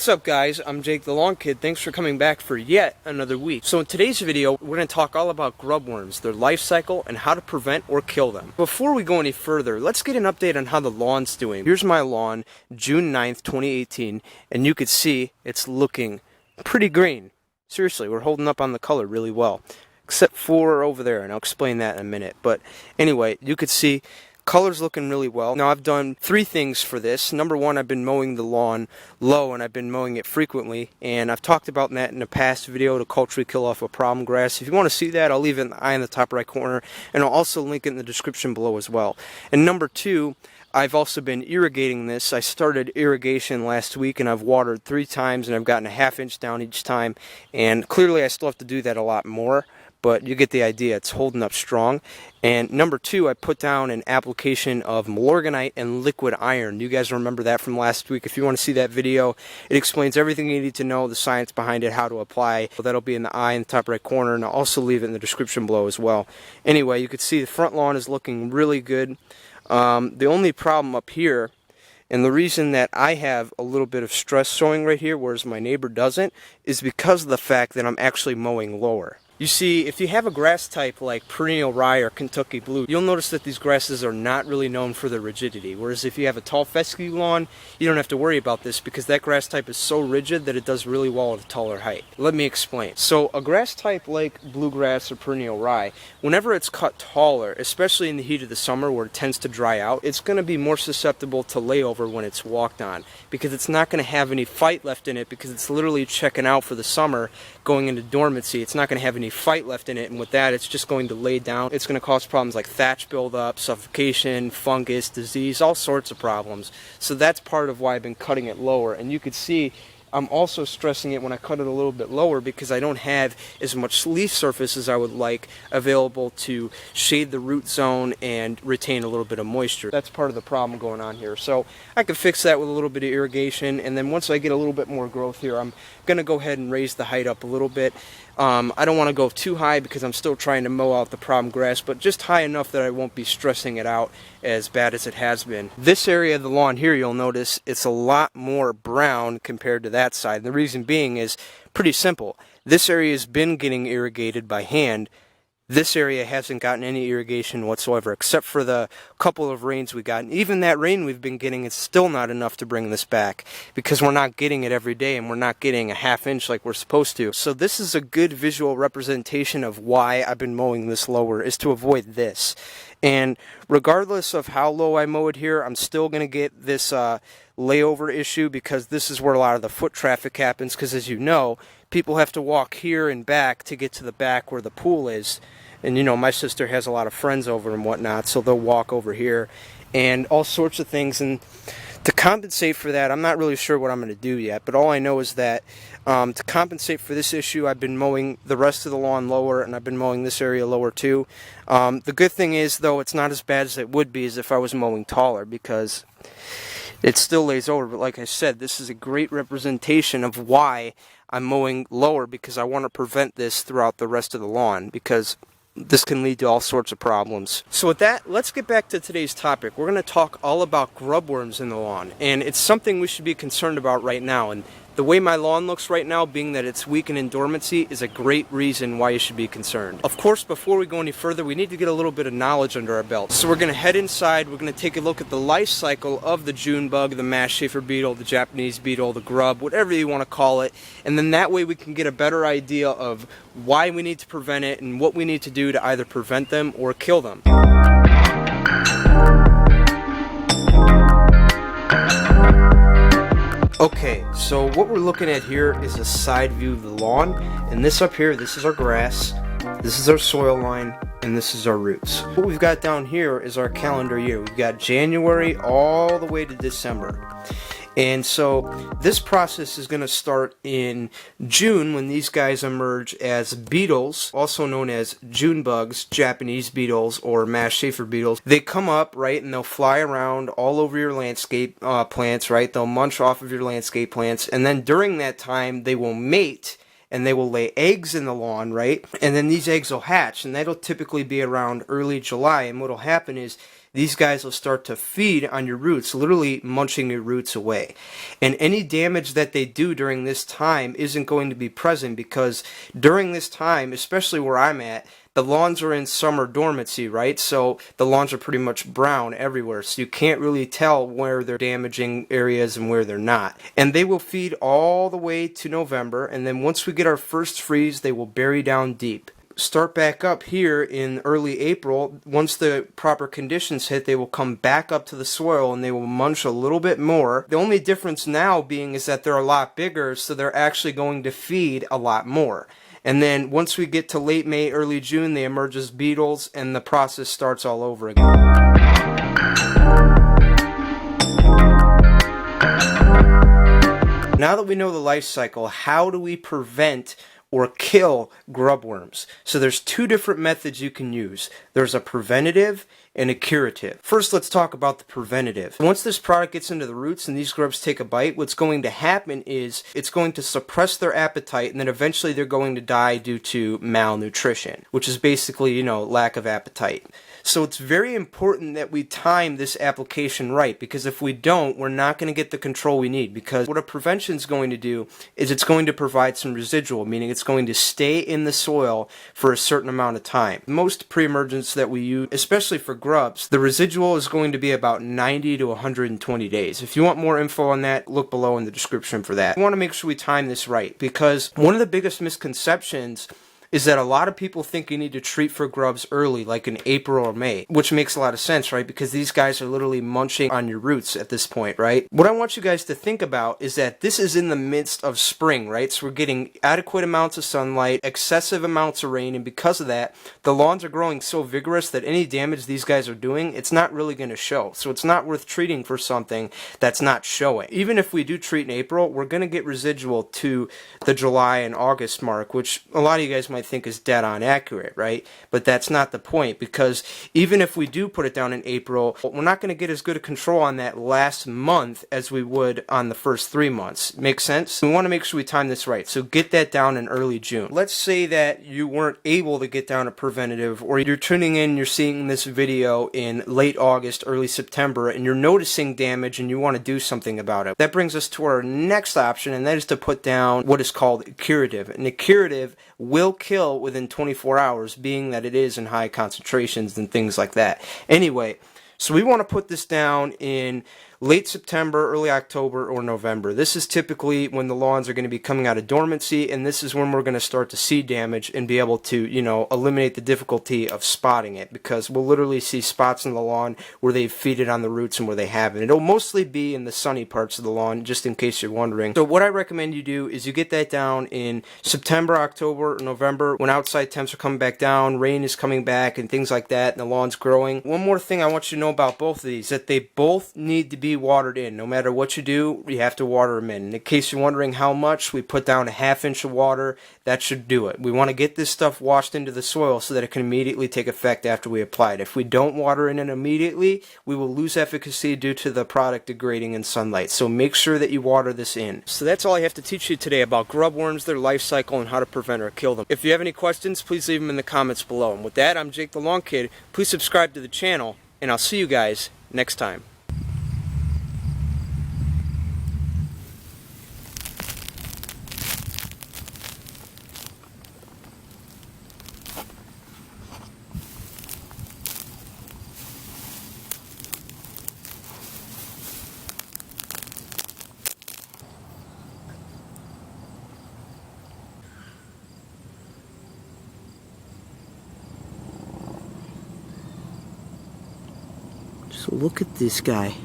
What's up guys, I'm Jake the Lawn Kid. Thanks for coming back for yet another week. So in today's video, we're going to talk all about grub worms, their life cycle, and how to prevent or kill them. Before we go any further, let's get an update on how the lawn's doing. Here's my lawn, June 9th, 2018, and you can see it's looking pretty green. Seriously, we're holding up on the color really well. Except for over there, and I'll explain that in a minute. But anyway, you could see color's looking really well. Now I've done 3 things for this. Number 1, I've been mowing the lawn low and I've been mowing it frequently, and I've talked about that in a past video to culturally kill off a problem grass. If you want to see that, I'll leave it in the eye in the top right corner, and I'll also link it in the description below as well. And number 2, I've also been irrigating this. I started irrigation last week and I've watered 3 times and I've gotten a ½ inch down each time, and clearly I still have to do that a lot more, but you get the idea. It's holding up strong. And number 2, I put down an application of Milorganite and liquid iron. You guys remember that from last week. If you want to see that video, it explains everything you need to know, the science behind it, how to apply. So that'll be in the eye in the top right corner, and I'll also leave it in the description below as well. Anyway, you can see the front lawn is looking really good. The only problem up here, and the reason that I have a little bit of stress showing right here, whereas my neighbor doesn't, is because of the fact that I'm actually mowing lower. You see, if you have a grass type like perennial rye or Kentucky blue, you'll notice that these grasses are not really known for their rigidity. Whereas if you have a tall fescue lawn, you don't have to worry about this because that grass type is so rigid that it does really well at a taller height. Let me explain. So a grass type like bluegrass or perennial rye, whenever it's cut taller, especially in the heat of the summer where it tends to dry out, it's going to be more susceptible to layover when it's walked on because it's not going to have any fight left in it because it's literally checking out for the summer, going into dormancy. It's not going to have any fight left in it, and with that it's just going to lay down. It's going to cause problems like thatch buildup, suffocation, fungus, disease, all sorts of problems. So that's part of why I've been cutting it lower, and you could see I'm also stressing it when I cut it a little bit lower because I don't have as much leaf surface as I would like available to shade the root zone and retain a little bit of moisture. That's part of the problem going on here. So I can fix that with a little bit of irrigation, and then once I get a little bit more growth here, I'm going to go ahead and raise the height up a little bit. I don't want to go too high because I'm still trying to mow out the problem grass, but just high enough that I won't be stressing it out as bad as it has been. This area of the lawn here, you'll notice it's a lot more brown compared to that side. And the reason being is pretty simple. This area has been getting irrigated by hand. This area hasn't gotten any irrigation whatsoever, except for the couple of rains we got. And even that rain we've been getting is still not enough to bring this back, because we're not getting it every day, and we're not getting a ½ inch like we're supposed to. So this is a good visual representation of why I've been mowing this lower, is to avoid this. And regardless of how low I mow it here, I'm still going to get this layover issue, because this is where a lot of the foot traffic happens, because as you know, people have to walk here and back to get to the back where the pool is. And you know, my sister has a lot of friends over and whatnot, so they'll walk over here and all sorts of things. And to compensate for that, I'm not really sure what I'm going to do yet, but all I know is that to compensate for this issue, I've been mowing the rest of the lawn lower, and I've been mowing this area lower too. The good thing is, though, it's not as bad as it would be as if I was mowing taller, because it still lays over. But like I said, this is a great representation of why I'm mowing lower, because I want to prevent this throughout the rest of the lawn, because this can lead to all sorts of problems. So with that, let's get back to today's topic. We're going to talk all about grub worms in the lawn, and it's something we should be concerned about right now. And the way my lawn looks right now, being that it's weak and in dormancy, is a great reason why you should be concerned. Of course, before we go any further, we need to get a little bit of knowledge under our belt. So we're going to head inside, we're going to take a look at the life cycle of the June bug, the Mastchafer beetle, the Japanese beetle, the grub, whatever you want to call it, and then that way we can get a better idea of why we need to prevent it and what we need to do to either prevent them or kill them. Okay, so what we're looking at here is a side view of the lawn, and this up here, this is our grass, this is our soil line, and this is our roots. What we've got down here is our calendar year. We've got January all the way to December. And so this process is going to start in June, when these guys emerge as beetles, also known as June bugs, Japanese beetles, or Mastchafer beetles. They come up, right, and they'll fly around all over your landscape plants, right? They'll munch off of your landscape plants, and then during that time they will mate, and they will lay eggs in the lawn, right? And then these eggs will hatch, and that'll typically be around early July. And what'll happen is these guys will start to feed on your roots, literally munching your roots away. And any damage that they do during this time isn't going to be present, because during this time, especially where I'm at, the lawns are in summer dormancy, right? So the lawns are pretty much brown everywhere, so you can't really tell where they're damaging areas and where they're not. And they will feed all the way to November, and then once we get our first freeze, they will bury down deep. Start back up here in early April. Once the proper conditions hit, they will come back up to the soil and they will munch a little bit more. The only difference now being is that they're a lot bigger, so they're actually going to feed a lot more. And then once we get to late May, early June, they emerge as beetles and the process starts all over again. Now that we know the life cycle, how do we prevent or kill grub worms? So there's two different methods you can use. There's a preventative and a curative. First, let's talk about the preventative. Once this product gets into the roots and these grubs take a bite, what's going to happen is it's going to suppress their appetite, and then eventually they're going to die due to malnutrition, which is basically, lack of appetite. So it's very important that we time this application right, because if we don't, we're not going to get the control we need. Because what a prevention is going to do is it's going to provide some residual, meaning it's going to stay in the soil for a certain amount of time. Most pre-emergents that we use, especially for grubs, the residual is going to be about 90 to 120 days. If you want more info on that, look below in the description for that. We want to make sure we time this right, because one of the biggest misconceptions is that a lot of people think you need to treat for grubs early, like in April or May, which makes a lot of sense, right? Because these guys are literally munching on your roots at this point, right? What I want you guys to think about is that this is in the midst of spring, right? So we're getting adequate amounts of sunlight, excessive amounts of rain, and because of that, the lawns are growing so vigorous that any damage these guys are doing, it's not really going to show. So it's not worth treating for something that's not showing. Even if we do treat in April, we're going to get residual to the July and August mark, which a lot of you guys might think is dead on accurate, right? But that's not the point, because even if we do put it down in April, we're not going to get as good a control on that last month as we would on the first 3 months. Make sense? We want to make sure we time this right. So get that down in early June. Let's say that you weren't able to get down a preventative, or you're tuning in, you're seeing this video in late August, early September, and you're noticing damage and you want to do something about it. That brings us to our next option, and that is to put down what is called curative. And the curative will kill within 24 hours, being that it is in high concentrations and things like that. Anyway, so we want to put this down in late September, early October, or November. This is typically when the lawns are going to be coming out of dormancy, and this is when we're going to start to see damage and be able to, eliminate the difficulty of spotting it, because we'll literally see spots in the lawn where they've feeded on the roots and where they haven't. It'll mostly be in the sunny parts of the lawn, just in case you're wondering. So what I recommend you do is you get that down in September, October, or November, when outside temps are coming back down, rain is coming back, and things like that, and the lawn's growing. One more thing I want you to know about both of these, that they both need to be watered in. No matter what you do, you have to water them in. In case you're wondering how much, we put down a ½ inch of water. That should do it. We want to get this stuff washed into the soil so that it can immediately take effect after we apply it. If we don't water it in immediately, we will lose efficacy due to the product degrading in sunlight. So make sure that you water this in. So that's all I have to teach you today about grub worms, their life cycle, and how to prevent or kill them. If you have any questions, please leave them in the comments below. And with that, I'm Jake the Lawn Kid. Please subscribe to the channel, and I'll see you guys next time. So look at this guy.